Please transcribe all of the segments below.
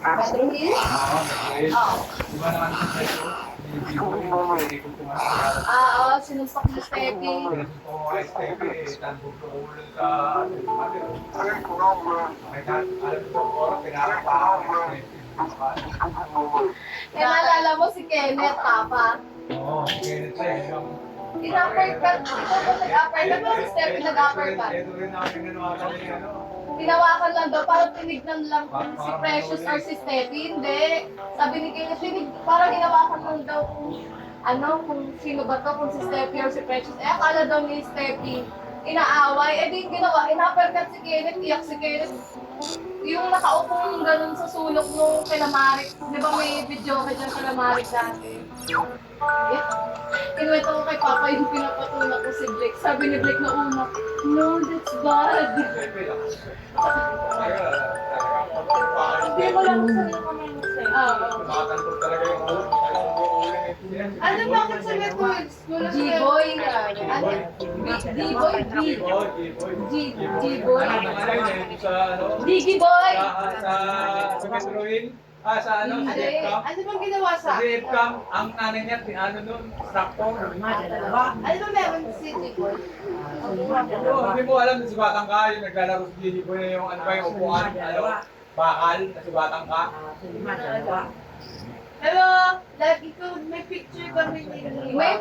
Beverly Hills? Oo. Di ba naman sa ito? Hindi ko pumasok. Oo, sinumpak ni Steffi. Pinasok ko kay Steffi, tanbog ko ulo sa mother. Alam ko po, pinarapa ako kay Steffi. Eh, naalala mo si Kenneth, Papa. Oo, Kenneth siya yung... In-uppercut. Ikaw ba nag-uppercut? Pero si Steffi nag-uppercut. Ito rin namin ginawakan niya, ano? Tinawakan lang daw, parang tinignan lang kung si Precious or si Steffi. Hindi. Sabi ni Kenneth, parang hinawakan lang daw kung sino ba to, kung si Steffi or si Precious. Eh, akala daw ni Steffi, inaaway. Eh, di ginawa, in-uppercut si Kenneth, iyak si Kenneth. Yung nakaupong ganun sa sulok nung kinamarik. Di ba may video ka dyan kinamarik dati? Kinuwento ko kay Papa yung pinapatulak ko si Blake. Sabi ni Blake na una, no, that's bad. Hindi mo lang sa iyo kami Oo. Tumatanggol talaga yung ulo. Ano bakit sa networks? G-Boy. Ano? D-Boy? G-Boy? Diggy Boy! Sa Metroin, sa ano, sa F-Cam. Ano bang ginawa sa? Sa F-Cam, ang nanay niya, ano nun, tractor. Ano ba meron si G-Boy? Hindi mo alam, nasibatan ka, yung naglalaro si Gigi Boy na yung ano ba yung upuan, ano, bakal, nasibatan ka. Hello! Lagi ko, may picture kami ni May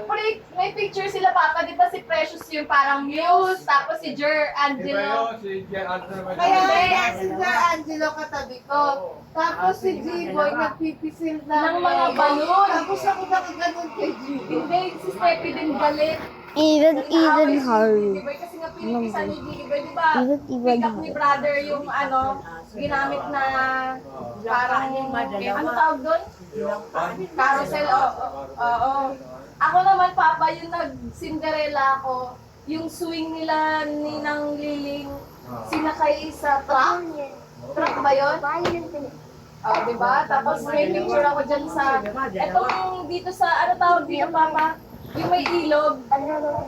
picture sila, Papa. Di ba si Precious yung parang muse, tapos si Jer Iba Angelo. yun, si Jan Angelo. Kaya si Sir Angelo katabi ko. Tapos si G-Boy nagpipisil Ng mga balon. Tapos ako nakaganon kay G. Hindi, si Steffi din galit. Even Hard. hard. Kasi nga pinipisan ni Gigi, di ba? Even Pick up ni brother yung ginamit na parang, ano tawag doon? Carousel, oo. Ako naman, Papa, yung nag-Cinderella ako, yung swing nila ni Nang Liling, sinakay sa truck. Truck ba yun? Oh, di ba? Tapos may picture ako dyan sa, etong dito sa, ano tawag dito, Papa? Yung may ilog,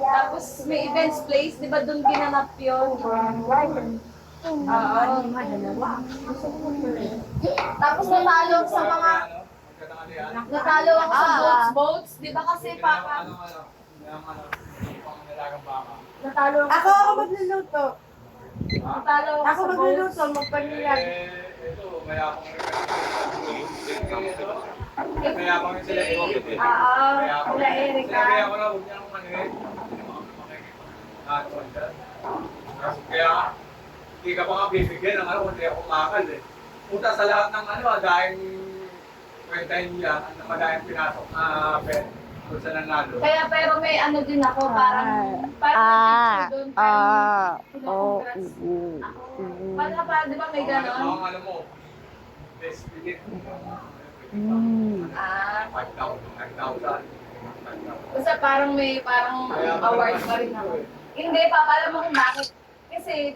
tapos may events place, di ba doon ginanap yun? Oo. Tapos natalo ako sa boats, di ba kasi, Papa? Natalo Ako ako. magluluto. Natalo ako Ako sa boats. magluluto, magpanilag. Ito, mayabang mayabang yung sila ito. Kula Erika. Kaya ako na, huwag niya akong manuhin. Kaya, hindi ka pa nga bibigyan ng ano, kundi ako makakal eh. Punta sa lahat ng ano, dahil kwentahin niya, na madahing pinasok na pet. Kung sa nanalo. Kaya pero may ano din ako, parang may picture doon, congrats. Para di ba may ganon? Ang ano mo, best minute. 嗯 5,000. Basta parang may award pa rin ako. Hindi, Papa, alam mo kung bakit. Kasi